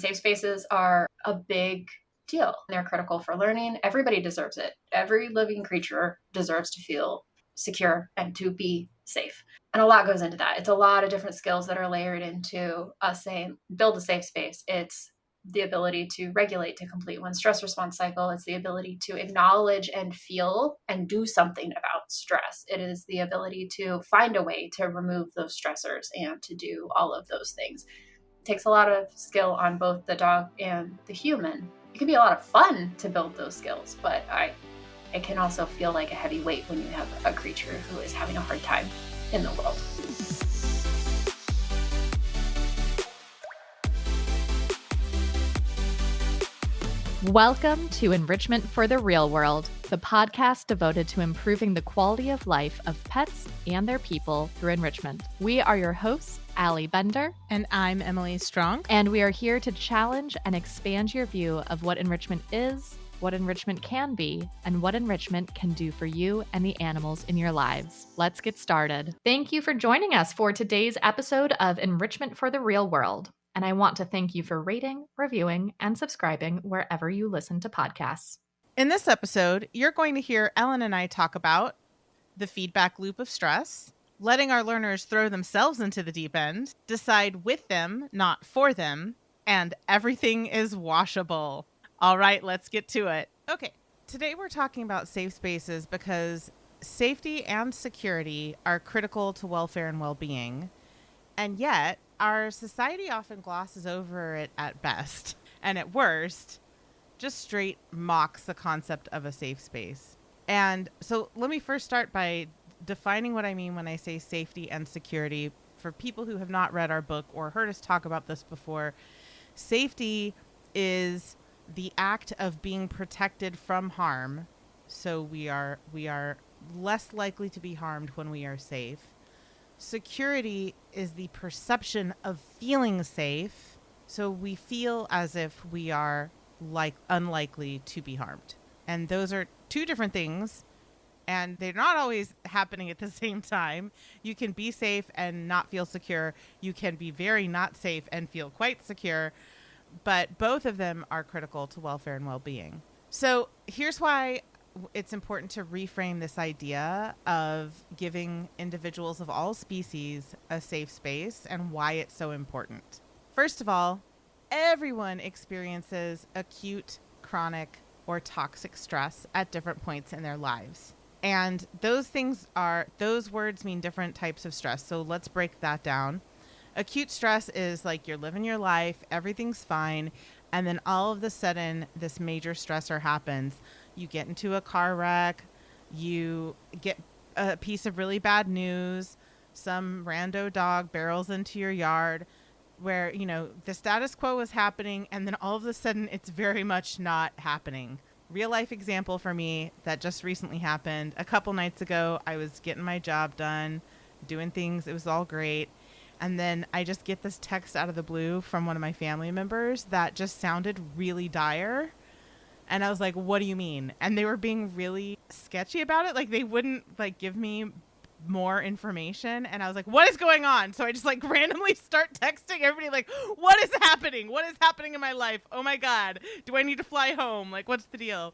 Safe spaces are a big deal. They're critical for learning. Everybody deserves it. Every living creature deserves to feel secure and to be safe. And a lot goes into that. It's a lot of different skills that are layered into us saying, build a safe space. It's the ability to regulate, to complete one's stress response cycle. It's the ability to acknowledge and feel and do something about stress. It is the ability to find a way to remove those stressors and to do all of those things. It takes a lot of skill on both the dog and the human. It can be a lot of fun to build those skills, but it can also feel like a heavy weight when you have a creature who is having a hard time in the world. Welcome to Enrichment for the Real World, the podcast devoted to improving the quality of life of pets and their people through enrichment. We are your hosts, Allie Bender. And I'm Emily Strong. And we are here to challenge and expand your view of what enrichment is, what enrichment can be, and what enrichment can do for you and the animals in your lives. Let's get started. Thank you for joining us for today's episode of Enrichment for the Real World. And I want to thank you for rating, reviewing, and subscribing wherever you listen to podcasts. In this episode, you're going to hear Ellen and I talk about the feedback loop of stress, letting our learners throw themselves into the deep end, decide with them, not for them, and everything is washable. All right, let's get to it. Okay, today we're talking about safe spaces because safety and security are critical to welfare and well-being, and yet our society often glosses over it at best, and at worst, just straight mocks the concept of a safe space. And so let me first start by defining what I mean when I say safety and security. For people who have not read our book or heard us talk about this before, safety is the act of being protected from harm. So we are less likely to be harmed when we are safe. Security is the perception of feeling safe, so we feel as if we are unlikely to be harmed. And those are two different things, and they're not always happening at the same time. You can be safe and not feel secure. You can be very not safe and feel quite secure, but both of them are critical to welfare and well-being. So here's why it's important to reframe this idea of giving individuals of all species a safe space and why it's so important. First of all, everyone experiences acute, chronic, or toxic stress at different points in their lives. And those words mean different types of stress. So let's break that down. Acute stress is like you're living your life, everything's fine, and then all of a sudden this major stressor happens. You get into a car wreck, you get a piece of really bad news, some rando dog barrels into your yard where, the status quo is happening and then all of a sudden it's very much not happening. Real life example for me that just recently happened. A couple nights ago, I was getting my job done, doing things. It was all great. And then I just get this text out of the blue from one of my family members that just sounded really dire. And I was like, what do you mean? And they were being really sketchy about it. Like they wouldn't give me more information. And I was like, what is going on? So I just randomly start texting everybody what is happening? What is happening in my life? Oh my God. Do I need to fly home? What's the deal?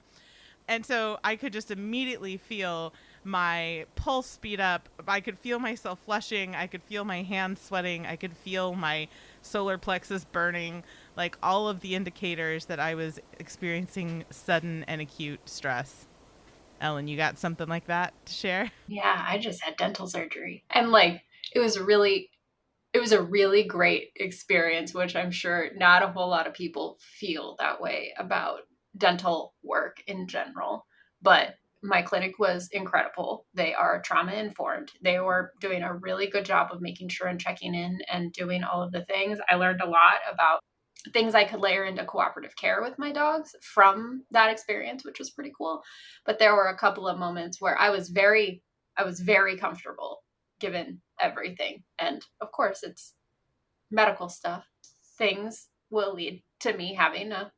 And so I could just immediately feel my pulse speed up. I could feel myself flushing. I could feel my hands sweating. I could feel my solar plexus burning, all of the indicators that I was experiencing sudden and acute stress. Ellen, you got something like that to share? Yeah, I just had dental surgery. And it was a really great experience, which I'm sure not a whole lot of people feel that way about dental work in general. But my clinic was incredible. They are trauma informed. They were doing a really good job of making sure and checking in and doing all of the things. I learned a lot about things I could layer into cooperative care with my dogs from that experience, which was pretty cool. But there were a couple of moments where I was very comfortable given everything. And of course, it's medical stuff. Things will lead to me having a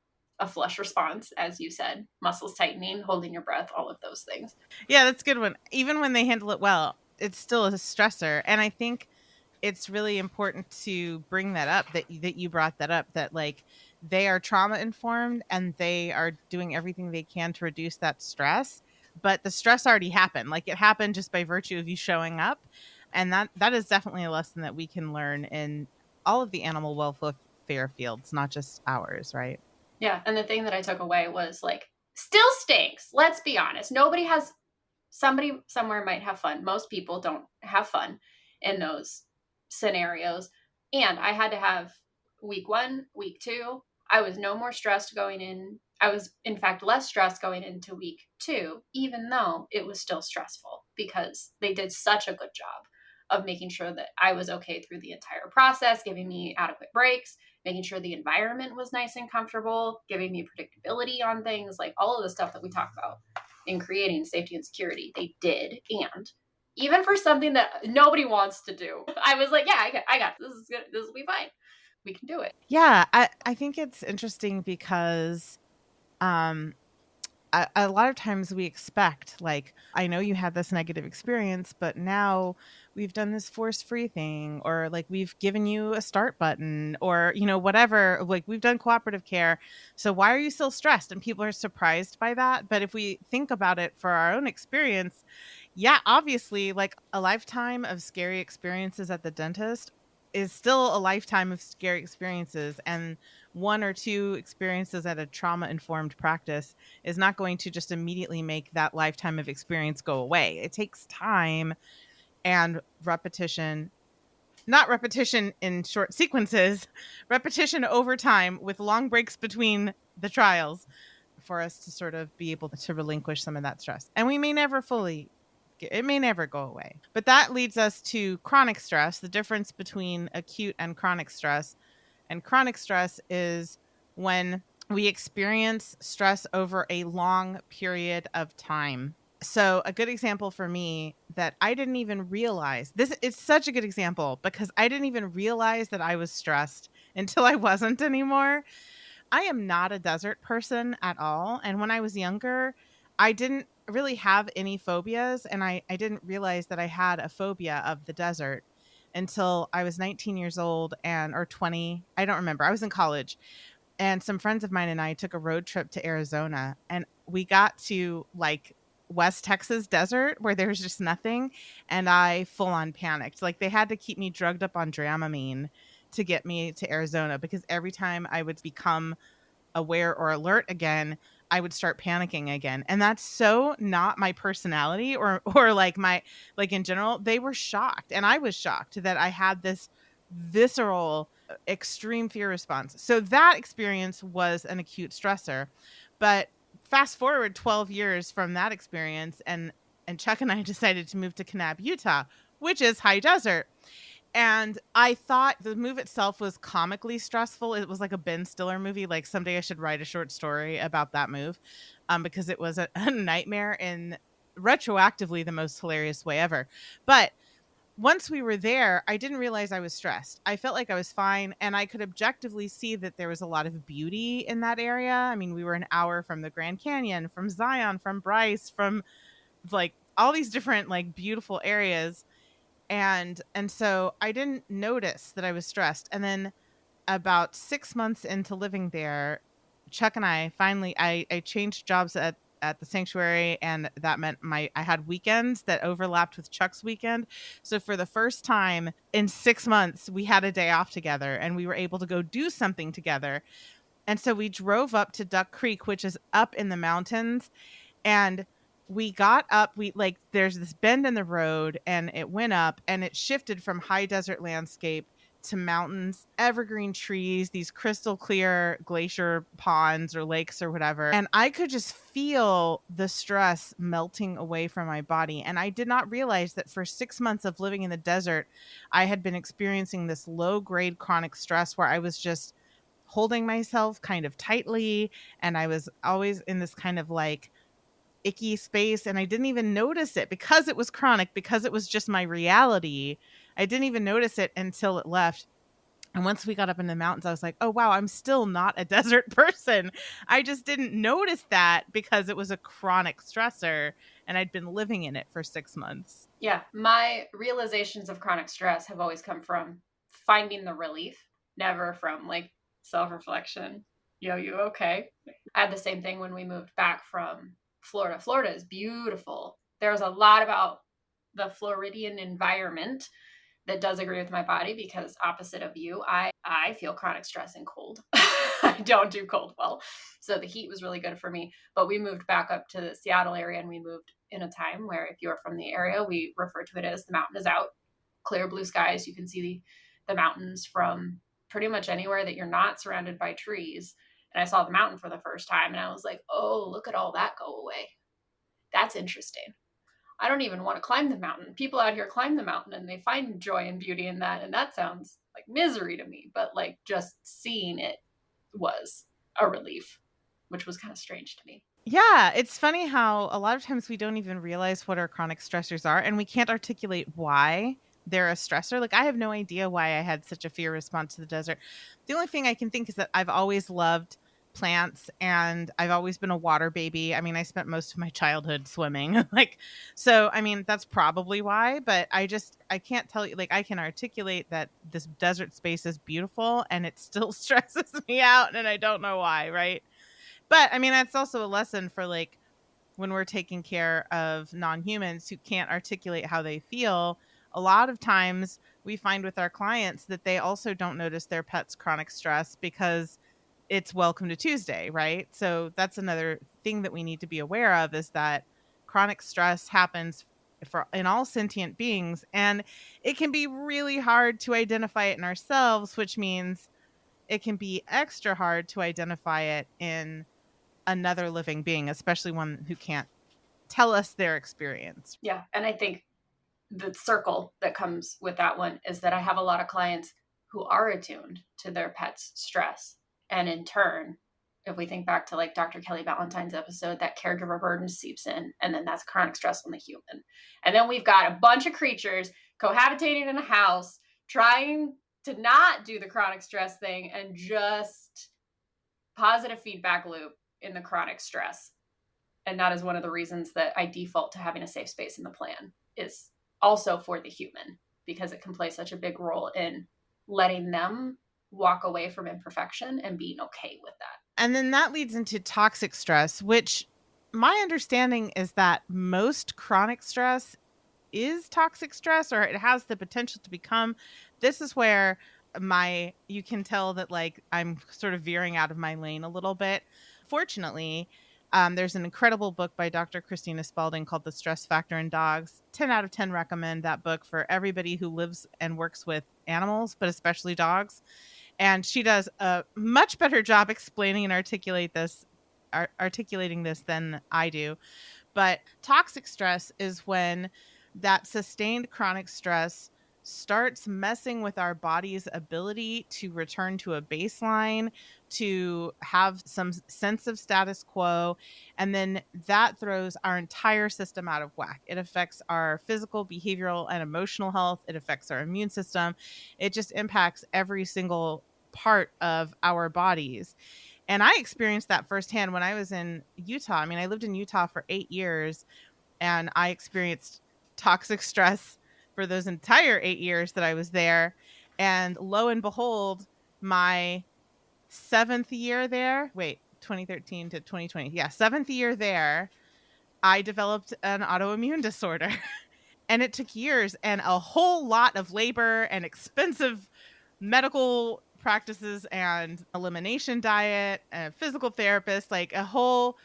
flush response, as you said, muscles tightening, holding your breath, all of those things. Yeah, that's a good one. Even when they handle it well, it's still a stressor. And I think it's really important to bring that up, that you brought that up, that they are trauma informed and they are doing everything they can to reduce that stress. But the stress already happened. Like, it happened just by virtue of you showing up. And that is definitely a lesson that we can learn in all of the animal welfare fields, not just ours, right? Yeah. And the thing that I took away was like, still stinks. Let's be honest. Nobody has, somebody somewhere might have fun. Most people don't have fun in those scenarios. And I had to have week 1, week 2. I was no more stressed going in. I was, in fact, less stressed going into week 2, even though it was still stressful because they did such a good job of making sure that I was okay through the entire process, giving me adequate breaks, making sure the environment was nice and comfortable, giving me predictability on things, like all of the stuff that we talk about in creating safety and security. They did. And even for something that nobody wants to do, I was like, yeah, I got this. This is good. This will be fine. We can do it. Yeah, I think it's interesting because um a lot of times we expect, like, I know you had this negative experience, but now we've done this force free thing, or like we've given you a start button, or, whatever, like we've done cooperative care. So why are you still stressed? And people are surprised by that. But if we think about it for our own experience, yeah, obviously, like a lifetime of scary experiences at the dentist is still a lifetime of scary experiences. And one or two experiences at a trauma informed practice is not going to just immediately make that lifetime of experience go away. It takes time and repetition, not repetition in short sequences, repetition over time with long breaks between the trials for us to sort of be able to relinquish some of that stress. And we may never it may never go away. But that leads us to chronic stress, the difference between acute and chronic stress. And chronic stress is when we experience stress over a long period of time. So a good example for me that I didn't even realize, this is such a good example because I didn't even realize that I was stressed until I wasn't anymore. I am not a desert person at all. And when I was younger, I didn't really have any phobias. And I didn't realize that I had a phobia of the desert until I was 19 years old or 20. I don't remember. I was in college, and some friends of mine and I took a road trip to Arizona, and we got to like West Texas desert where there was just nothing. And I full on panicked. Like, they had to keep me drugged up on Dramamine to get me to Arizona, because every time I would become aware or alert again, I would start panicking again. And that's so not my personality or like my, like in general. They were shocked, and I was shocked that I had this visceral extreme fear response. So that experience was an acute stressor. But fast forward 12 years from that experience, and Chuck and I decided to move to Kanab, Utah, which is high desert. And I thought the move itself was comically stressful. It was like a Ben Stiller movie. Like, someday I should write a short story about that move, because it was a nightmare in retroactively the most hilarious way ever. But once we were there, I didn't realize I was stressed. I felt like I was fine, and I could objectively see that there was a lot of beauty in that area. I mean, we were an hour from the Grand Canyon, from Zion, from Bryce, from like all these different like beautiful areas. And so I didn't notice that I was stressed. And then about 6 months into living there, Chuck and I finally I changed jobs at the sanctuary, and that meant I had weekends that overlapped with Chuck's weekend. So for the first time in 6 months, we had a day off together, and we were able to go do something together. And so we drove up to Duck Creek, which is up in the mountains, and we got up, there's this bend in the road, and it went up, and it shifted from high desert landscape to mountains, evergreen trees, these crystal clear glacier ponds or lakes or whatever. And I could just feel the stress melting away from my body. And I did not realize that for 6 months of living in the desert, I had been experiencing this low grade chronic stress where I was just holding myself kind of tightly. And I was always in this kind of like icky space, and I didn't even notice it because it was chronic, because it was just my reality. I didn't even notice it until it left. And once we got up in the mountains, I was like, oh wow, I'm still not a desert person. I just didn't notice that because it was a chronic stressor and I'd been living in it for 6 months. Yeah. My realizations of chronic stress have always come from finding the relief, never from like self reflection. Yo, you okay? I had the same thing when we moved back from Florida. Florida is beautiful. There's a lot about the Floridian environment that does agree with my body because opposite of you, I feel chronic stress and cold. I don't do cold well. So the heat was really good for me. But we moved back up to the Seattle area, and we moved in a time where if you're from the area, we refer to it as the mountain is out, clear blue skies. You can see the mountains from pretty much anywhere that you're not surrounded by trees. And I saw the mountain for the first time and I was like, oh, look at all that go away. That's interesting. I don't even want to climb the mountain. People out here climb the mountain and they find joy and beauty in that. And that sounds like misery to me, but like just seeing it was a relief, which was kind of strange to me. Yeah, it's funny how a lot of times we don't even realize what our chronic stressors are, and we can't articulate why they're a stressor. Like, I have no idea why I had such a fear response to the desert. The only thing I can think is that I've always loved plants and I've always been a water baby. I mean, I spent most of my childhood swimming. Like, so I mean, that's probably why, but I can't tell you, like, I can articulate that this desert space is beautiful and it still stresses me out and I don't know why, right? But I mean, that's also a lesson for like when we're taking care of non-humans who can't articulate how they feel. A lot of times we find with our clients that they also don't notice their pet's chronic stress because it's welcome to Tuesday, right? So that's another thing that we need to be aware of, is that chronic stress happens in all sentient beings, and it can be really hard to identify it in ourselves, which means it can be extra hard to identify it in another living being, especially one who can't tell us their experience. Yeah. And I think the circle that comes with that one is that I have a lot of clients who are attuned to their pet's stress. And in turn, if we think back to like Dr. Kelly Valentine's episode, that caregiver burden seeps in, and then that's chronic stress on the human. And then we've got a bunch of creatures cohabitating in a house, trying to not do the chronic stress thing and just positive feedback loop in the chronic stress. And that is one of the reasons that I default to having a safe space in the plan, is also for the human, because it can play such a big role in letting them walk away from imperfection and being okay with that. And then that leads into toxic stress, which my understanding is that most chronic stress is toxic stress, or it has the potential to become. This is where you can tell that like I'm sort of veering out of my lane a little bit. Fortunately, there's an incredible book by Dr. Christina Spalding called The Stress Factor in Dogs. 10 out of 10 recommend that book for everybody who lives and works with animals, but especially dogs. And she does a much better job explaining and articulating this than I do. But toxic stress is when that sustained chronic stress starts messing with our body's ability to return to a baseline, to have some sense of status quo, and then that throws our entire system out of whack. It affects our physical, behavioral, and emotional health. It affects our immune system. It just impacts every single part of our bodies. And I experienced that firsthand when I was in Utah. I mean, I lived in Utah for 8 years, and I experienced toxic stress for those entire 8 years that I was there. And lo and behold, my 7th year there, 2013 to 2020. Yeah, 7th year there, I developed an autoimmune disorder. And it took years and a whole lot of labor and expensive medical practices and elimination diet, a physical therapist, like a whole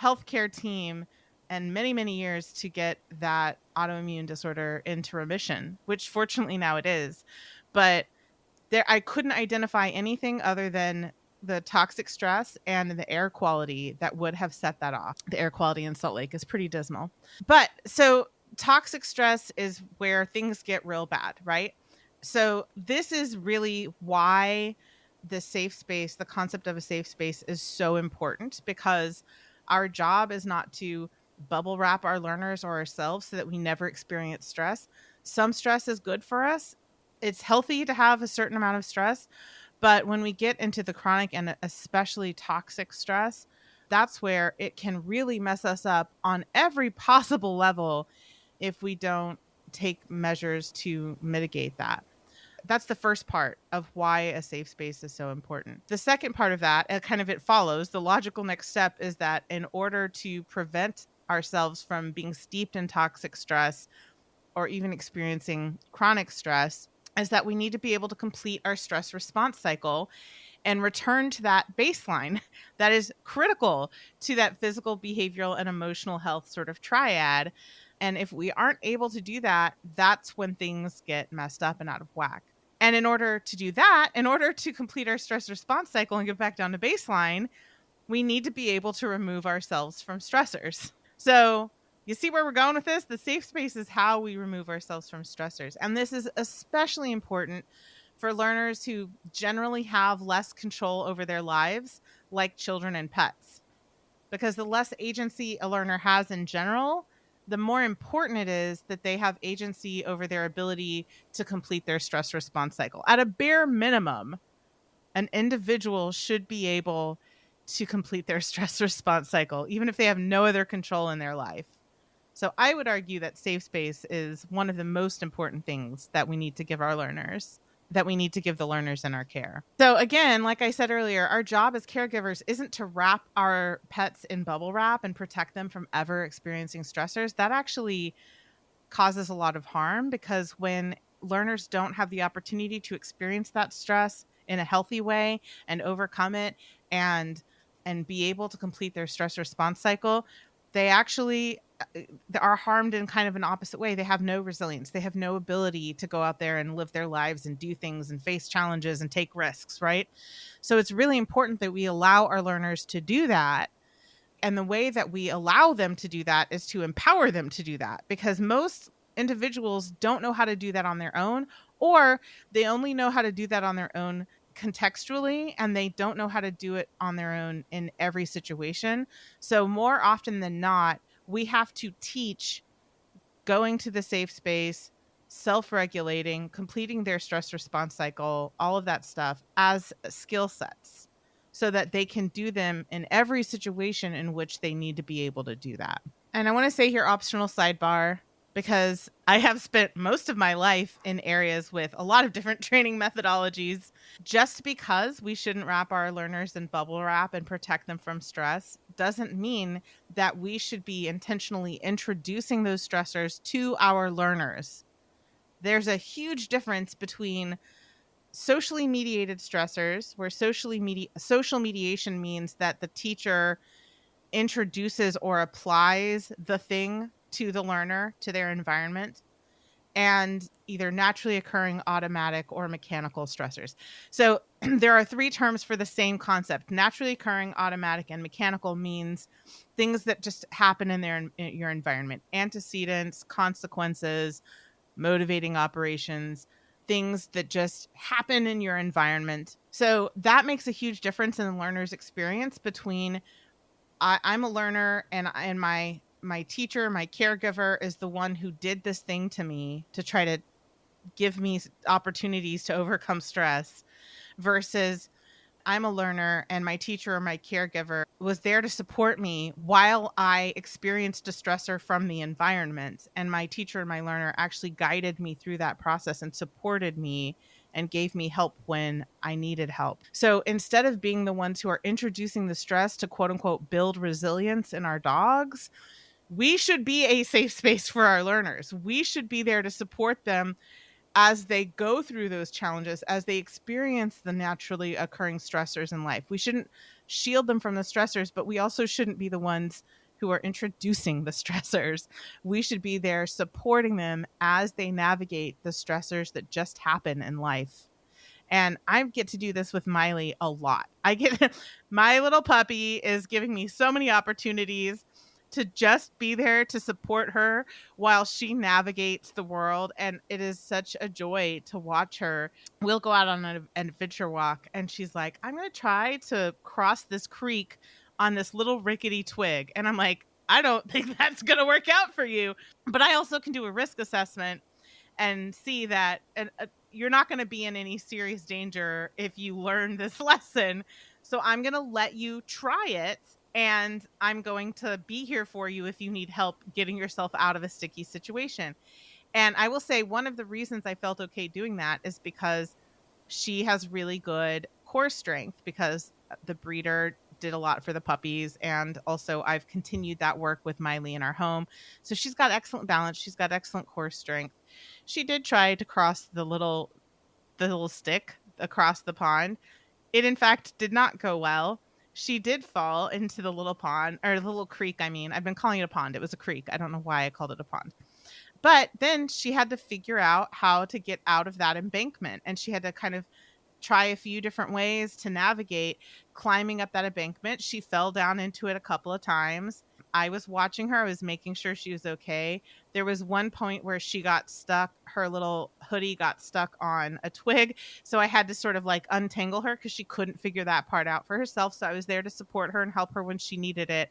healthcare team, and many, many years to get that autoimmune disorder into remission, which fortunately now it is. But I couldn't identify anything other than the toxic stress and the air quality that would have set that off. The air quality in Salt Lake is pretty dismal. But so toxic stress is where things get real bad, right? So this is really why the safe space, the concept of a safe space, is so important, because our job is not to bubble wrap our learners or ourselves so that we never experience stress. Some stress is good for us. It's healthy to have a certain amount of stress. But when we get into the chronic and especially toxic stress, that's where it can really mess us up on every possible level if we don't take measures to mitigate that. That's the first part of why a safe space is so important. The second part of that, it follows, the logical next step is that in order to prevent ourselves from being steeped in toxic stress or even experiencing chronic stress, is that we need to be able to complete our stress response cycle and return to that baseline that is critical to that physical, behavioral, and emotional health sort of triad. And if we aren't able to do that, that's when things get messed up and out of whack. And in order to do that, in order to complete our stress response cycle and get back down to baseline, we need to be able to remove ourselves from stressors. So you see where we're going with this? The safe space is how we remove ourselves from stressors. And this is especially important for learners who generally have less control over their lives, like children and pets. Because the less agency a learner has in general, the more important it is that they have agency over their ability to complete their stress response cycle. At a bare minimum, an individual should be able to complete their stress response cycle, even if they have no other control in their life. So I would argue that safe space is one of the most important things that we need to give our learners, that we need to give the learners in our care. So again, like I said earlier, our job as caregivers isn't to wrap our pets in bubble wrap and protect them from ever experiencing stressors. That actually causes a lot of harm, because when learners don't have the opportunity to experience that stress in a healthy way and overcome it and be able to complete their stress response cycle, they actually are harmed in kind of an opposite way. They have no resilience. They have no ability to go out there and live their lives and do things and face challenges and take risks, right? So it's really important that we allow our learners to do that. And the way that we allow them to do that is to empower them to do that, because most individuals don't know how to do that on their own, or they only know how to do that on their own contextually, and they don't know how to do it on their own in every situation. So more often than not, we have to teach going to the safe space, self-regulating, completing their stress response cycle, all of that stuff as skill sets, so that they can do them in every situation in which they need to be able to do that. And I want to say here, optional sidebar, because I have spent most of my life in areas with a lot of different training methodologies. Just because we shouldn't wrap our learners in bubble wrap and protect them from stress doesn't mean that we should be intentionally introducing those stressors to our learners. There's a huge difference between socially mediated stressors, where social mediation means that the teacher introduces or applies the thing to the learner, to their environment, and either naturally occurring, automatic, or mechanical stressors. So there are three terms for the same concept. Naturally occurring, automatic, and mechanical means things that just happen in your environment. Antecedents, consequences, motivating operations, things that just happen in your environment. So that makes a huge difference in the learner's experience between I'm a learner, and my teacher, my caregiver, is the one who did this thing to me to try to give me opportunities to overcome stress, versus I'm a learner and my teacher or my caregiver was there to support me while I experienced a stressor from the environment. And my teacher and my learner actually guided me through that process and supported me and gave me help when I needed help. So instead of being the ones who are introducing the stress to quote unquote build resilience in our dogs, we should be a safe space for our learners. We should be there to support them as they go through those challenges, as they experience the naturally occurring stressors in life. We shouldn't shield them from the stressors, but we also shouldn't be the ones who are introducing the stressors. We should be there supporting them as they navigate the stressors that just happen in life. And I get to do this with Miley a lot. My little puppy is giving me so many opportunities to just be there to support her while she navigates the world. And it is such a joy to watch her. We'll go out on an adventure walk and she's like, I'm going to try to cross this creek on this little rickety twig. And I'm like, I don't think that's going to work out for you. But I also can do a risk assessment and see that you're not going to be in any serious danger if you learn this lesson. So I'm going to let you try it, and I'm going to be here for you if you need help getting yourself out of a sticky situation. And I will say one of the reasons I felt okay doing that is because she has really good core strength, because the breeder did a lot for the puppies. And also I've continued that work with Miley in our home. So she's got excellent balance. She's got excellent core strength. She did try to cross the little stick across the pond. It in fact did not go well. She did fall into the little pond, or the little creek. I mean, I've been calling it a pond. It was a creek. I don't know why I called it a pond. But then she had to figure out how to get out of that embankment, and she had to kind of try a few different ways to navigate climbing up that embankment. She fell down into it a couple of times. I was watching her. I was making sure she was okay. There was one point where she got stuck. Her little hoodie got stuck on a twig. So I had to sort of like untangle her because she couldn't figure that part out for herself. So I was there to support her and help her when she needed it.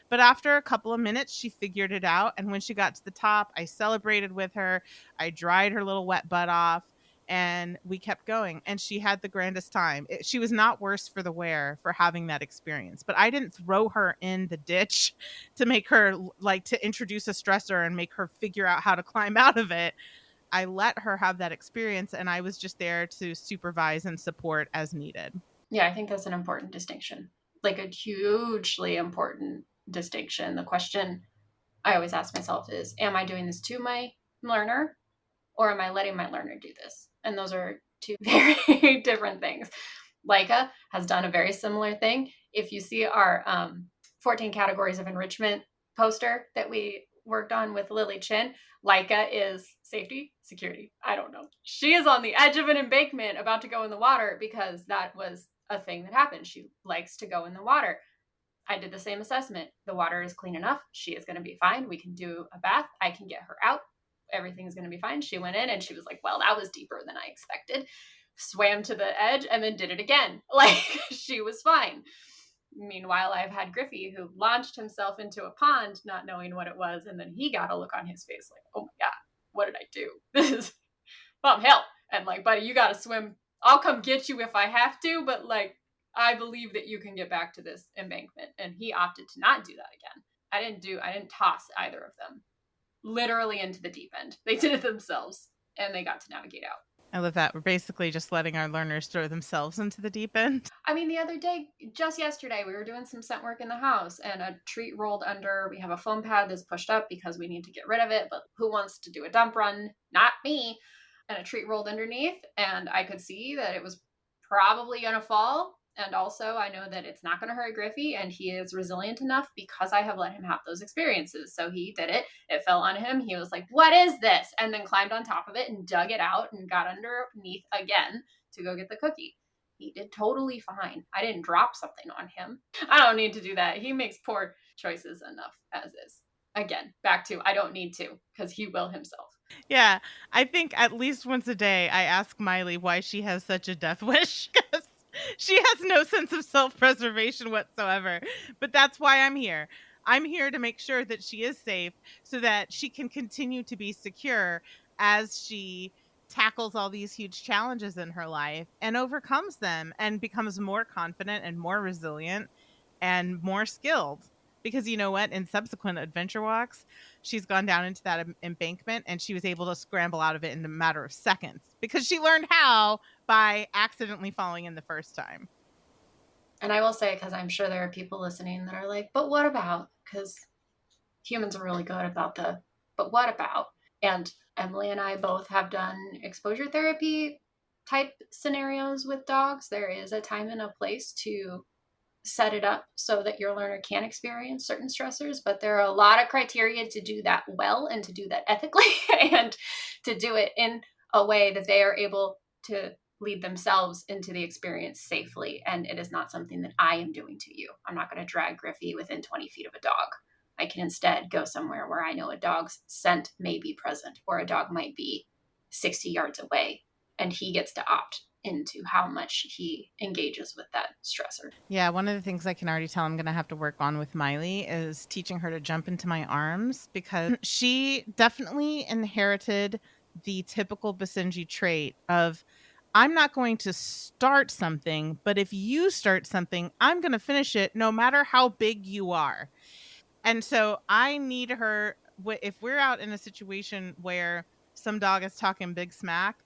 But after a couple of minutes, she figured it out. And when she got to the top, I celebrated with her. I dried her little wet butt off, and we kept going. And she had the grandest time. She was not worse for the wear for having that experience. But I didn't throw her in the ditch to make her, like, to introduce a stressor and make her figure out how to climb out of it. I let her have that experience, and I was just there to supervise and support as needed. Yeah, I think that's an important distinction, like a hugely important distinction. The question I always ask myself is, am I doing this to my learner, or am I letting my learner do this? And those are two very different things. Leica has done a very similar thing. If you see our 14 categories of enrichment poster that we worked on with Lily Chin, Leica is safety, security. I don't know. She is on the edge of an embankment about to go in the water because that was a thing that happened. She likes to go in the water. I did the same assessment. The water is clean enough. She is going to be fine. We can do a bath. I can get her out. Everything's going to be fine. She went in and she was like, well, that was deeper than I expected. Swam to the edge and then did it again. Like, she was fine. Meanwhile, I've had Griffey who launched himself into a pond not knowing what it was, and then he got a look on his face like, oh my God, what did I do? This is hell. And like, buddy, you got to swim. I'll come get you if I have to, but like, I believe that you can get back to this embankment. And he opted to not do that again. I didn't toss either of them literally into the deep end. They did it themselves and they got to navigate out. I love that. We're basically just letting our learners throw themselves into the deep end. I mean, the other day, just yesterday, we were doing some scent work in the house and a treat rolled under. We have a foam pad that's pushed up because we need to get rid of it, but who wants to do a dump run? Not me. And a treat rolled underneath, and I could see that it was probably going to fall. And also, I know that it's not going to hurt Griffey, and he is resilient enough because I have let him have those experiences. So he did it. It fell on him. He was like, what is this? And then climbed on top of it and dug it out and got underneath again to go get the cookie. He did totally fine. I didn't drop something on him. I don't need to do that. He makes poor choices enough as is. Again, back to I don't need to, because he will himself. Yeah, I think at least once a day I ask Miley why she has such a death wish, because she has no sense of self-preservation whatsoever. But that's why I'm here. I'm here to make sure that she is safe so that she can continue to be secure as she tackles all these huge challenges in her life and overcomes them and becomes more confident and more resilient and more skilled. Because you know what? In subsequent adventure walks, she's gone down into that embankment and she was able to scramble out of it in a matter of seconds because she learned how by accidentally falling in the first time. And I will say, because I'm sure there are people listening that are like, but what about? Because humans are really good about but what about? And Emily and I both have done exposure therapy type scenarios with dogs. There is a time and a place to set it up so that your learner can experience certain stressors, but there are a lot of criteria to do that well and to do that ethically and to do it in a way that they are able to lead themselves into the experience safely. And it is not something that I am doing to you. I'm not going to drag Griffey within 20 feet of a dog. I can instead go somewhere where I know a dog's scent may be present, or a dog might be 60 yards away, and he gets to opt into how much he engages with that stressor. Yeah, one of the things I can already tell I'm going to have to work on with Miley is teaching her to jump into my arms, because she definitely inherited the typical Basenji trait of, I'm not going to start something, but if you start something, I'm going to finish it no matter how big you are. And so I need her, if we're out in a situation where some dog is talking big smack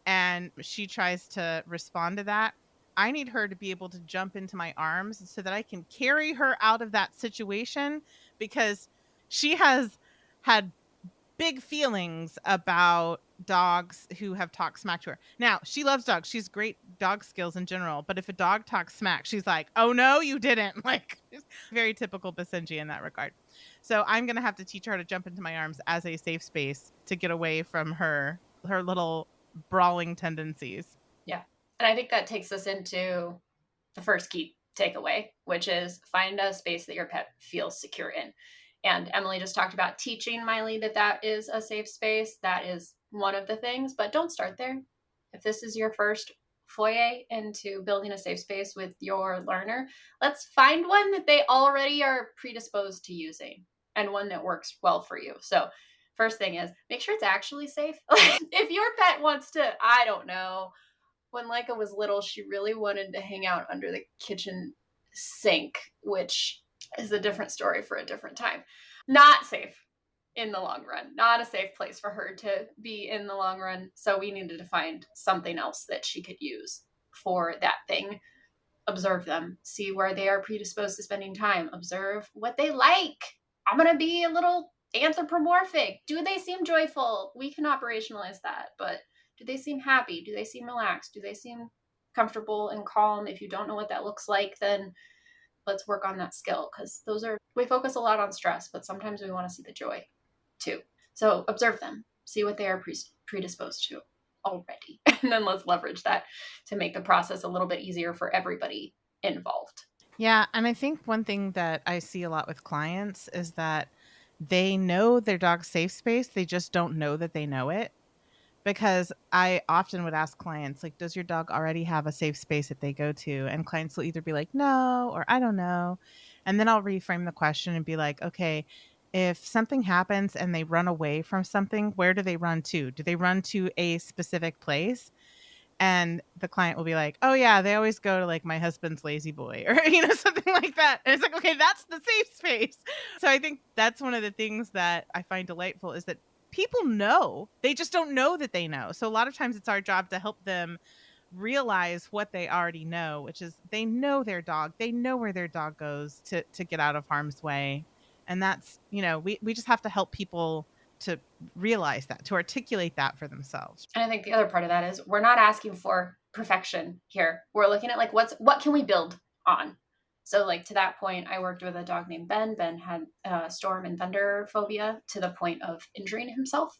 and she tries to respond to that, I need her to be able to jump into my arms so that I can carry her out of that situation, because she has had big feelings about dogs who have talked smack to her. Now, she loves dogs. She's great dog skills in general. But if a dog talks smack, she's like, oh, no, you didn't. Like, very typical Basenji in that regard. So I'm going to have to teach her how to jump into my arms as a safe space to get away from her little brawling tendencies. Yeah. And I think that takes us into the first key takeaway, which is find a space that your pet feels secure in. And Emily just talked about teaching Miley that is a safe space. That is one of the things, but don't start there. If this is your first foyer into building a safe space with your learner, let's find one that they already are predisposed to using and one that works well for you. So first thing is make sure it's actually safe. If your pet wants to, I don't know, when Leica was little, she really wanted to hang out under the kitchen sink, which is a different story for a different time. Not safe in the long run, not a safe place for her to be in the long run. So we needed to find something else that she could use for that thing. Observe them, see where they are predisposed to spending time, observe what they like. I'm going to be a little anthropomorphic. Do they seem joyful? We can operationalize that, but do they seem happy? Do they seem relaxed? Do they seem comfortable and calm? If you don't know what that looks like, then let's work on that skill, because we focus a lot on stress, but sometimes we want to see the joy too. So observe them, see what they are predisposed to already, and then let's leverage that to make the process a little bit easier for everybody involved. Yeah, and I think one thing that I see a lot with clients is that they know their dog's safe space, they just don't know that they know it. Because I often would ask clients, like, does your dog already have a safe space that they go to? And clients will either be like, no, or I don't know. And then I'll reframe the question and be like, okay, if something happens and they run away from something, where do they run to? Do they run to a specific place? And the client will be like, oh yeah, they always go to like my husband's lazy boy, or, something like that. And it's like, okay, that's the safe space. So I think that's one of the things that I find delightful is that people know, they just don't know that they know. So a lot of times it's our job to help them realize what they already know, which is they know their dog, they know where their dog goes to get out of harm's way. And that's, we just have to help people to realize that, to articulate that for themselves. And I think the other part of that is we're not asking for perfection here. We're looking at like what can we build on. So like to that point, I worked with a dog named Ben. Ben had storm and thunder phobia to the point of injuring himself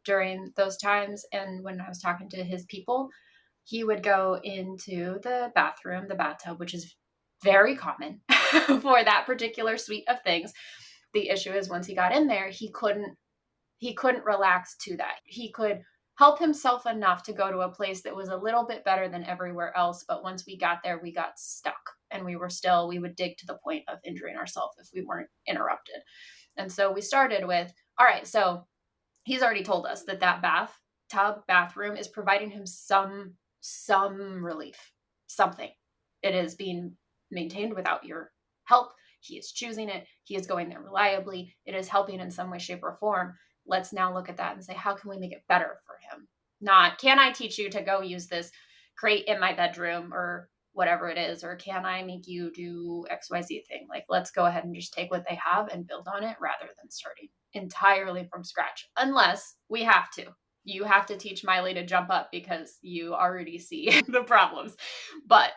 during those times. And when I was talking to his people, he would go into the bathroom, the bathtub, which is very common for that particular suite of things. The issue is once he got in there, he couldn't relax to that. He could help himself enough to go to a place that was a little bit better than everywhere else. But once we got there, we got stuck and we would dig to the point of injuring ourselves if we weren't interrupted. And so we started with, all right, so he's already told us that bathroom is providing him some relief, something. It is being maintained without your help. He is choosing it. He is going there reliably. It is helping in some way, shape, or form. Let's now look at that and say, how can we make it better for him? Not, can I teach you to go use this crate in my bedroom or whatever it is, or can I make you do XYZ thing? Like, let's go ahead and just take what they have and build on it rather than starting entirely from scratch, unless we have to. You have to teach Miley to jump up because you already see the problems. But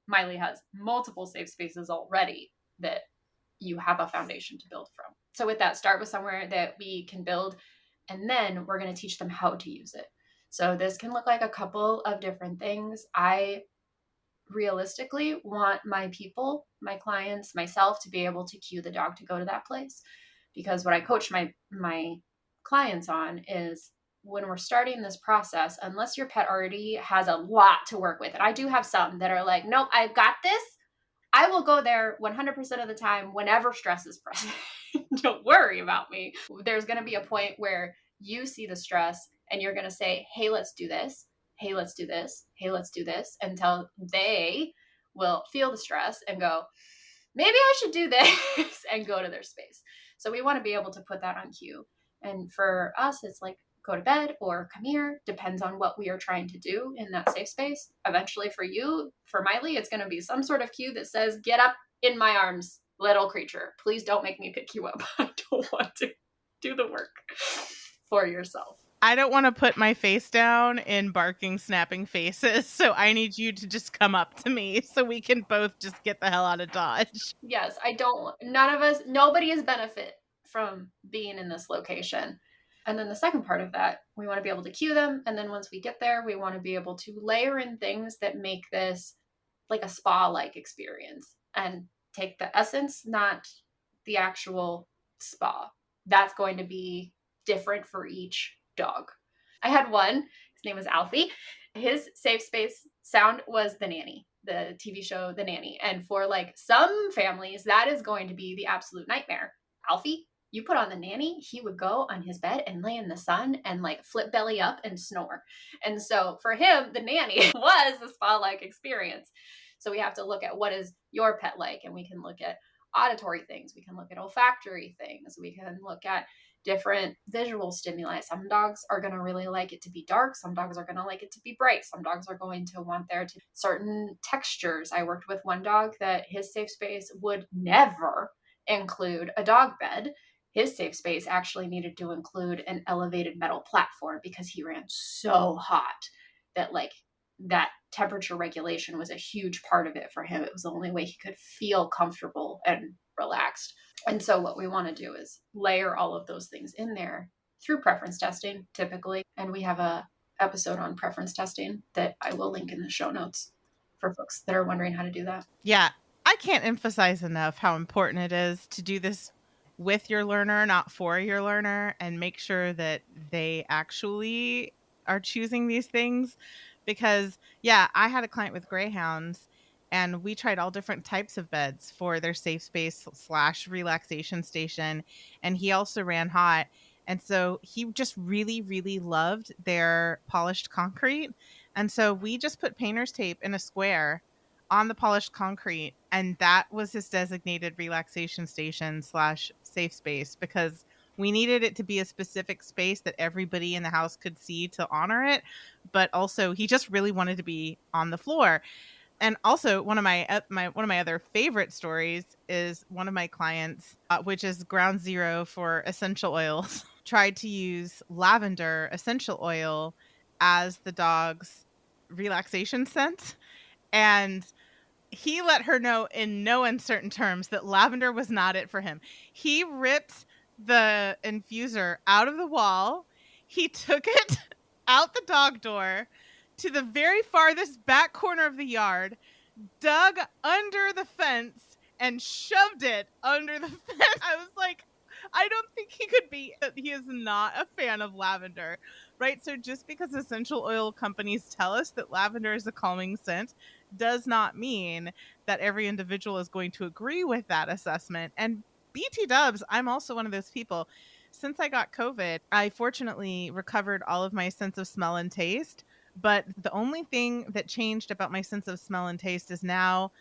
Miley has multiple safe spaces already that you have a foundation to build from. So with that, start with somewhere that we can build, and then we're going to teach them how to use it. So this can look like a couple of different things. I realistically want my people, my clients, myself to be able to cue the dog to go to that place. Because what I coach my clients on is when we're starting this process, unless your pet already has a lot to work with, and I do have some that are like, nope, I've got this. I will go there 100% of the time whenever stress is present. Don't worry about me. There's going to be a point where you see the stress and you're going to say, hey, let's do this. Hey, let's do this. Hey, let's do this, until they will feel the stress and go, maybe I should do this and go to their space. So we want to be able to put that on cue. And for us, it's like go to bed or come here, depends on what we are trying to do in that safe space. Eventually for you, for Miley, it's going to be some sort of cue that says, get up in my arms, little creature. Please don't make me pick you up. I don't want to do the work for yourself. I don't want to put my face down in barking, snapping faces, so I need you to just come up to me so we can both just get the hell out of Dodge. Yes, nobody is benefit from being in this location. And then the second part of that, we want to be able to cue them. And then once we get there, we want to be able to layer in things that make this like a spa-like experience and take the essence, not the actual spa. That's going to be different for each dog. I had one, his name was Alfie. His safe space sound was The Nanny, the TV show The Nanny. And for like some families, that is going to be the absolute nightmare. Alfie, you put on The Nanny, he would go on his bed and lay in the sun and like flip belly up and snore. And so for him, The Nanny was a spa-like experience. So we have to look at what is your pet like, and we can look at auditory things. We can look at olfactory things. We can look at different visual stimuli. Some dogs are going to really like it to be dark. Some dogs are going to like it to be bright. Some dogs are going to want there to be certain textures. I worked with one dog that his safe space would never include a dog bed. His safe space actually needed to include an elevated metal platform because he ran so hot that like that temperature regulation was a huge part of it for him. It was the only way he could feel comfortable and relaxed. And so what we want to do is layer all of those things in there through preference testing, typically. And we have a episode on preference testing that I will link in the show notes for folks that are wondering how to do that. Yeah, I can't emphasize enough how important it is to do this with your learner, not for your learner, and make sure that they actually are choosing these things. Because, yeah, I had a client with greyhounds, and we tried all different types of beds for their safe space / relaxation station. And he also ran hot. And so he just really, really loved their polished concrete. And so we just put painter's tape in a square on the polished concrete, and that was his designated relaxation station / safe space, because we needed it to be a specific space that everybody in the house could see to honor it. But also he just really wanted to be on the floor. And also one of my other favorite stories is one of my clients, which is ground zero for essential oils, tried to use lavender essential oil as the dog's relaxation scent. And he let her know in no uncertain terms that lavender was not it for him. He ripped the infuser out of the wall. He took it out the dog door to the very farthest back corner of the yard, dug under the fence, and shoved it under the fence. I was like, I don't think he is not a fan of lavender, right? So just because essential oil companies tell us that lavender is a calming scent does not mean that every individual is going to agree with that assessment. And BT dubs, I'm also one of those people. Since I got COVID, I fortunately recovered all of my sense of smell and taste. But the only thing that changed about my sense of smell and taste is now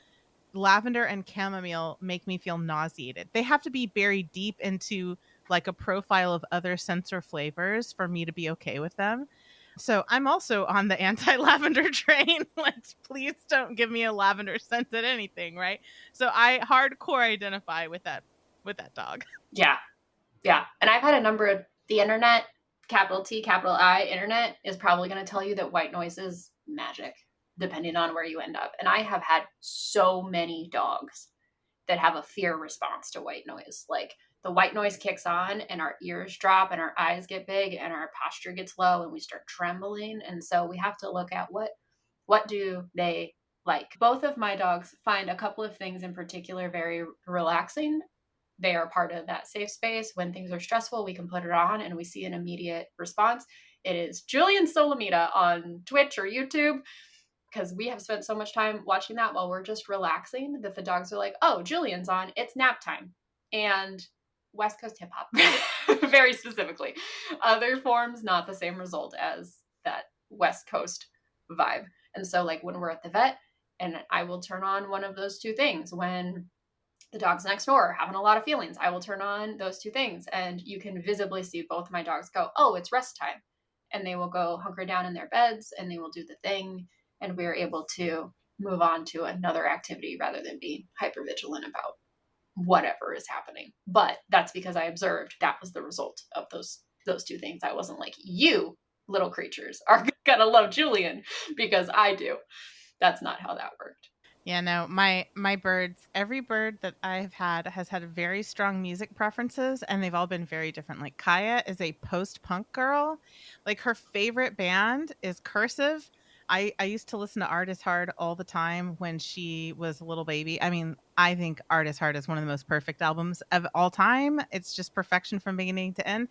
lavender and chamomile make me feel nauseated. They have to be buried deep into like a profile of other scents or flavors for me to be okay with them. So I'm also on the anti-lavender train. Like, please don't give me a lavender scented anything, right? So I hardcore identify with that dog. Yeah. Yeah. And I've had a number of the internet, capital T, capital I, internet is probably going to tell you that white noise is magic, depending on where you end up. And I have had so many dogs that have a fear response to white noise. Like the white noise kicks on and our ears drop and our eyes get big and our posture gets low and we start trembling. And so we have to look at what do they like. Both of my dogs find a couple of things in particular very relaxing. They are part of that safe space. When things are stressful, we can put it on and we see an immediate response. It is Julian Solomita on Twitch or YouTube, because we have spent so much time watching that while we're just relaxing that the dogs are like, oh, Julian's on, it's nap time. And West Coast hip hop, very specifically. Other forms, not the same result as that West Coast vibe. And so like when we're at the vet, and I will turn on one of those two things. When the dogs next door are having a lot of feelings, I will turn on those two things. And you can visibly see both my dogs go, oh, it's rest time. and they will go hunker down in their beds and they will do the thing. And we're able to move on to another activity rather than being hypervigilant about whatever is happening. But that's because I observed that was the result of those two things. I wasn't like, you little creatures are gonna love Julian because I do. That's not how that worked. Yeah, no, my birds, every bird that I've had has had very strong music preferences, and they've all been very different. Like Kaya is a post-punk girl. Like her favorite band is Cursive. I used to listen to Artist Hard all the time when she was a little baby. I mean, I think Artist Hard is one of the most perfect albums of all time. It's just perfection from beginning to end.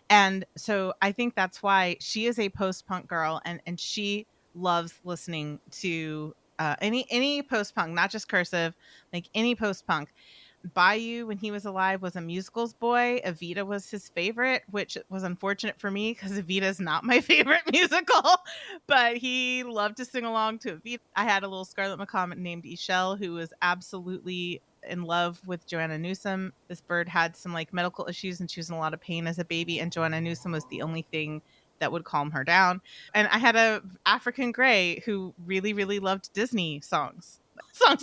And so I think that's why she is a post-punk girl, and she loves listening to any post-punk, not just Cursive, like any post-punk. Bayou, when he was alive, was a musicals boy. Evita was his favorite, which was unfortunate for me because Evita is not my favorite musical, but he loved to sing along to Evita. I had a little Scarlet Macaw named Ishelle who was absolutely in love with Joanna Newsom. This bird had some like medical issues and she was in a lot of pain as a baby, and Joanna Newsom was the only thing that would calm her down. And I had a African gray who really, really loved Disney songs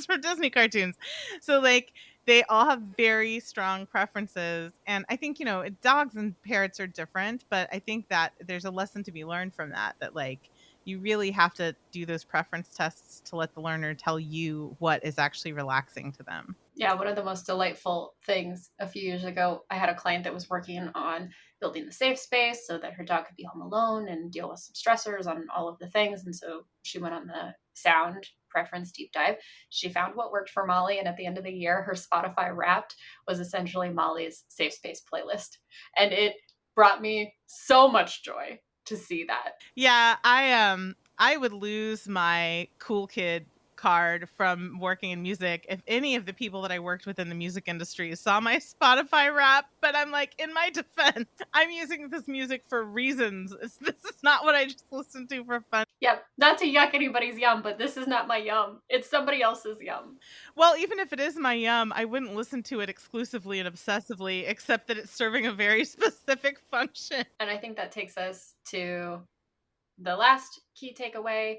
for Disney cartoons. So like they all have very strong preferences. And I think, dogs and parrots are different, but I think that there's a lesson to be learned from that like you really have to do those preference tests to let the learner tell you what is actually relaxing to them. Yeah, one of the most delightful things a few years ago, I had a client that was working on building the safe space so that her dog could be home alone and deal with some stressors on all of the things. And so she went on the sound preference deep dive. She found what worked for Molly. And at the end of the year, her Spotify Wrapped was essentially Molly's safe space playlist. And it brought me so much joy to see that. Yeah, I would lose my cool kid card from working in music if any of the people that I worked with in the music industry saw my Spotify Wrap. But I'm like, in my defense, I'm using this music for reasons. This is not what I just listened to for fun. Yep, not to yuck anybody's yum, but this is not my yum. It's somebody else's yum. Well, even if it is my yum, I wouldn't listen to it exclusively and obsessively, except that it's serving a very specific function. And I think that takes us to the last key takeaway.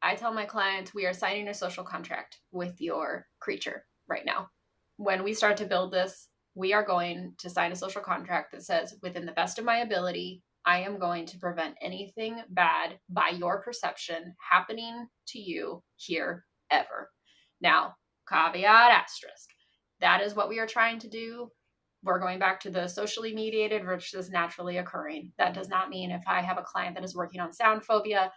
I tell my clients we are signing a social contract with your creature right now. When we start to build this, we are going to sign a social contract that says, within the best of my ability, I am going to prevent anything bad by your perception happening to you here ever. Now, caveat asterisk, that is what we are trying to do. We're going back to the socially mediated versus naturally occurring. That does not mean if I have a client that is working on sound phobia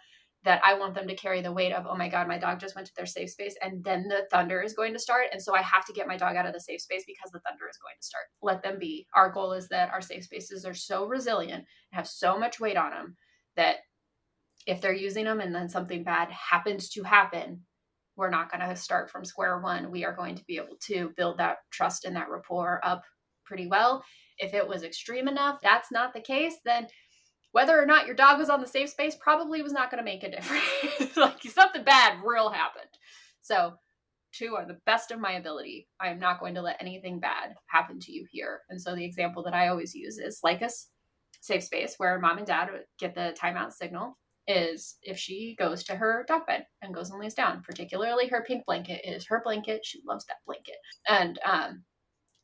that I want them to carry the weight of, oh my God, my dog just went to their safe space and then the thunder is going to start. And so I have to get my dog out of the safe space because the thunder is going to start. Let them be. Our goal is that our safe spaces are so resilient and have so much weight on them that if they're using them and then something bad happens to happen, we're not going to start from square one. We are going to be able to build that trust and that rapport up pretty well. If it was extreme enough, that's not the case, then whether or not your dog was on the safe space probably was not going to make a difference. Like something bad real happened. So to the best of my ability, I am not going to let anything bad happen to you here. And so the example that I always use is like a safe space where mom and dad get the timeout signal is if she goes to her dog bed and goes and lays down, particularly her pink blanket is her blanket. She loves that blanket. And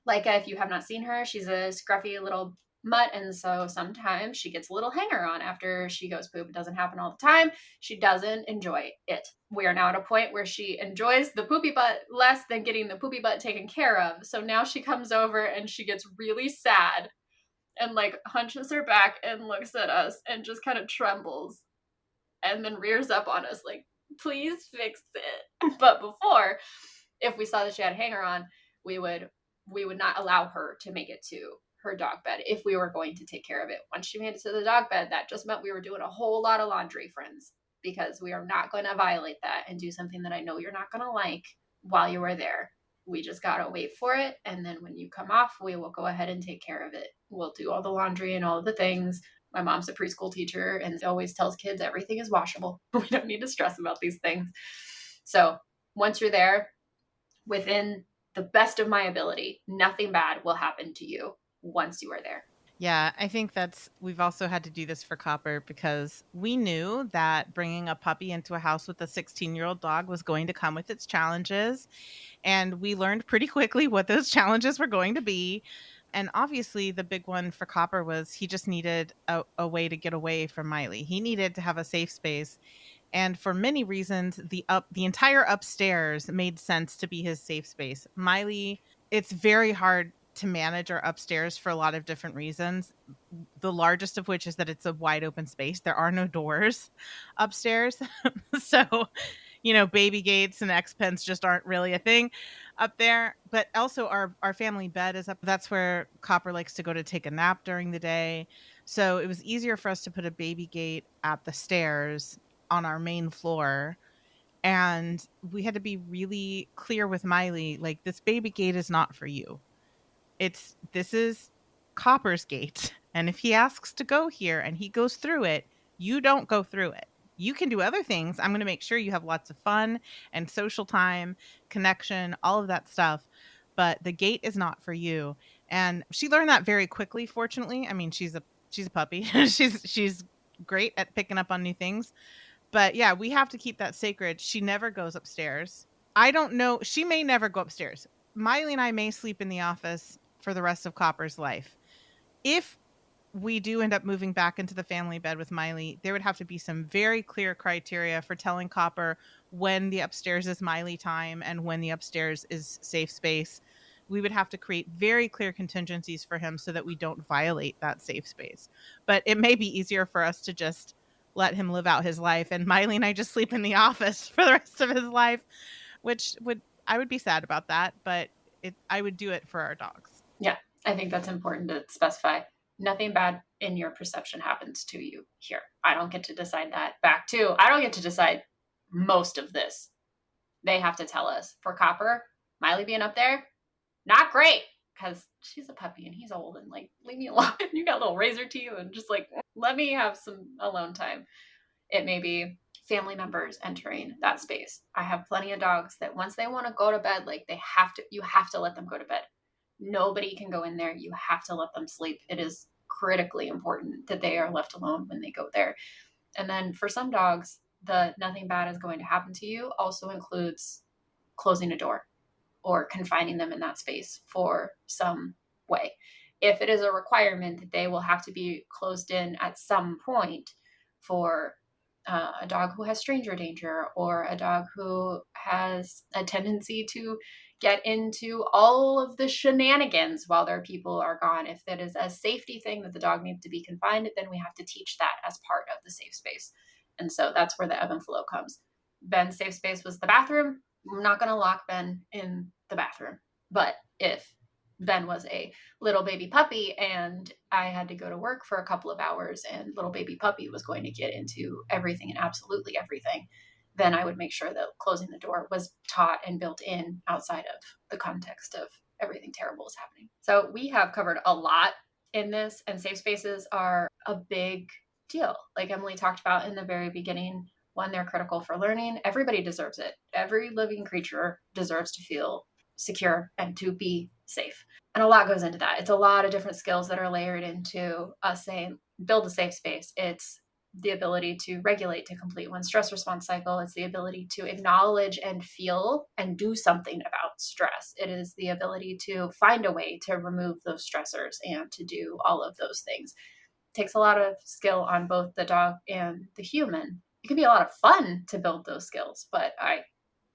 Leica, if you have not seen her, she's a scruffy little mutt, and so sometimes she gets a little hanger on after she goes poop. It doesn't happen all the time. She doesn't enjoy it. We are now at a point where she enjoys the poopy butt less than getting the poopy butt taken care of. So now she comes over and she gets really sad and like hunches her back and looks at us and just kind of trembles and then rears up on us like, please fix it. But before, if we saw that she had a hanger on, we would not allow her to make it to her dog bed if we were going to take care of it. Once she made it to the dog bed, that just meant we were doing a whole lot of laundry, friends, because we are not going to violate that and do something that I know you're not going to like while you were there. We just got to wait for it. And then when you come off, we will go ahead and take care of it. We'll do all the laundry and all of the things. My mom's a preschool teacher and always tells kids everything is washable. We don't need to stress about these things. So once you're there, within the best of my ability, nothing bad will happen to you once you are there. Yeah, I think we've also had to do this for Copper because we knew that bringing a puppy into a house with a 16-year-old dog was going to come with its challenges. And we learned pretty quickly what those challenges were going to be. And obviously, the big one for Copper was he just needed a way to get away from Miley. He needed to have a safe space. And for many reasons, the entire upstairs made sense to be his safe space. Miley, it's very hard to manage our upstairs for a lot of different reasons. The largest of which is that it's a wide open space. There are no doors upstairs. So, baby gates and X pens just aren't really a thing up there. But also our family bed is up. That's where Copper likes to go to take a nap during the day. So it was easier for us to put a baby gate at the stairs on our main floor. And we had to be really clear with Miley, like, this baby gate is not for you. This is Copper's gate. And if he asks to go here and he goes through it, you don't go through it. You can do other things. I'm going to make sure you have lots of fun and social time, connection, all of that stuff. But the gate is not for you. And she learned that very quickly, fortunately. I mean, she's a puppy. she's great at picking up on new things. But yeah, we have to keep that sacred. She never goes upstairs. I don't know. She may never go upstairs. Miley and I may sleep in the office for the rest of Copper's life. If we do end up moving back into the family bed with Miley, there would have to be some very clear criteria for telling Copper when the upstairs is Miley time and when the upstairs is safe space. We would have to create very clear contingencies for him so that we don't violate that safe space. But it may be easier for us to just let him live out his life and Miley and I just sleep in the office for the rest of his life, which I would be sad about that, but I would do it for our dogs. Yeah, I think that's important to specify. Nothing bad in your perception happens to you here. I don't get to decide that. Back to, I don't get to decide most of this. They have to tell us. For Copper, Miley being up there, not great, because she's a puppy and he's old and like, leave me alone. You got little razor teeth and just like, let me have some alone time. It may be family members entering that space. I have plenty of dogs that once they want to go to bed, like you have to let them go to bed. Nobody can go in there. You have to let them sleep. It is critically important that they are left alone when they go there. And then for some dogs, the nothing bad is going to happen to you also includes closing a door or confining them in that space for some way. If it is a requirement that they will have to be closed in at some point for a dog who has stranger danger or a dog who has a tendency to get into all of the shenanigans while their people are gone. If that is a safety thing that the dog needs to be confined, then we have to teach that as part of the safe space. And so that's where the ebb and flow comes. Ben's safe space was the bathroom. I'm not going to lock Ben in the bathroom. But if Ben was a little baby puppy and I had to go to work for a couple of hours and little baby puppy was going to get into everything and absolutely everything, then I would make sure that closing the door was taught and built in outside of the context of everything terrible is happening. So we have covered a lot in this, and safe spaces are a big deal. Like Emily talked about in the very beginning, one, they're critical for learning. Everybody deserves it. Every living creature deserves to feel secure and to be safe. And a lot goes into that. It's a lot of different skills that are layered into us saying, build a safe space. It's the ability to regulate, to complete one's stress response cycle. It's the ability to acknowledge and feel and do something about stress. It is the ability to find a way to remove those stressors and to do all of those things. It takes a lot of skill on both the dog and the human. It can be a lot of fun to build those skills, but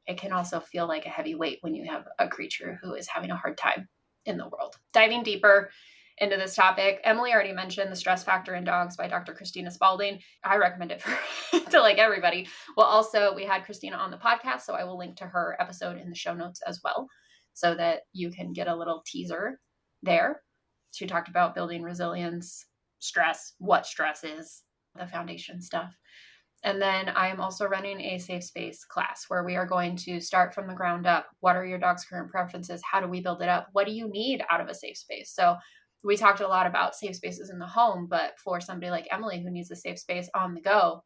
it can also feel like a heavy weight when you have a creature who is having a hard time in the world. Diving deeper into this topic, Emily already mentioned The Stress Factor in Dogs by Dr. Christina Spalding. I recommend it to like everybody. Well, also we had Christina on the podcast, so I will link to her episode in the show notes as well, so that you can get a little teaser there. She talked about building resilience, stress, what stress is, the foundation stuff. And then I am also running a safe space class where we are going to start from the ground up. What are your dog's current preferences? How do we build it up? What do you need out of a safe space? So we talked a lot about safe spaces in the home, but for somebody like Emily who needs a safe space on the go,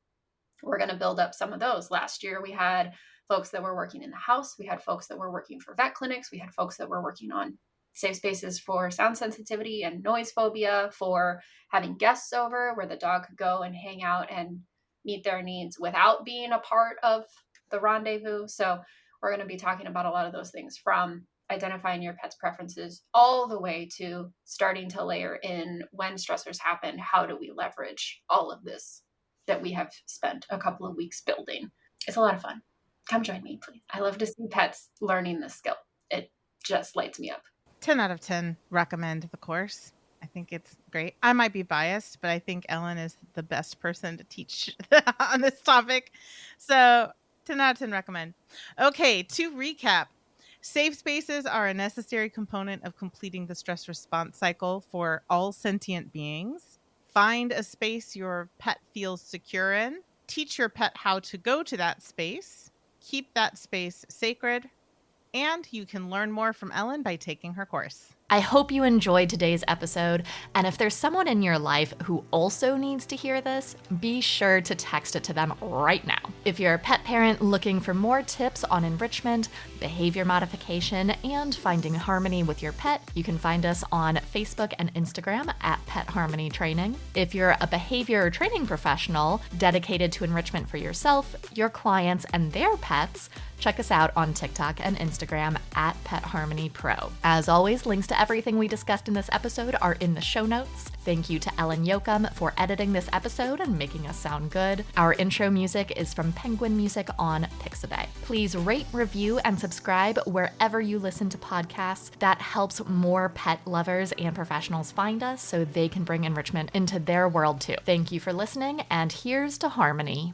we're going to build up some of those. Last year, we had folks that were working in the house. We had folks that were working for vet clinics. We had folks that were working on safe spaces for sound sensitivity and noise phobia, for having guests over where the dog could go and hang out and meet their needs without being a part of the rendezvous. So we're going to be talking about a lot of those things, from identifying your pet's preferences all the way to starting to layer in when stressors happen. How do we leverage all of this that we have spent a couple of weeks building? It's a lot of fun. Come join me, please. I love to see pets learning this skill. It just lights me up. 10 out of 10 recommend the course. I think it's great. I might be biased, but I think Ellen is the best person to teach on this topic. So 10 out of 10 recommend. Okay, to recap, safe spaces are a necessary component of completing the stress response cycle for all sentient beings. Find a space your pet feels secure in. Teach your pet how to go to that space. Keep that space sacred. And you can learn more from Ellen by taking her course. I hope you enjoyed today's episode, and if there's someone in your life who also needs to hear this, be sure to text it to them right now. If you're a pet parent looking for more tips on enrichment, behavior modification, and finding harmony with your pet, you can find us on Facebook and Instagram at Pet Harmony Training. If you're a behavior training professional dedicated to enrichment for yourself, your clients, and their pets, check us out on TikTok and Instagram at Pet Harmony Pro. As always, links to everything we discussed in this episode are in the show notes. Thank you to Ellen Yoakum for editing this episode and making us sound good. Our intro music is from Penguin Music on Pixabay. Please rate, review, and subscribe wherever you listen to podcasts. That helps more pet lovers and professionals find us so they can bring enrichment into their world too. Thank you for listening, and here's to harmony.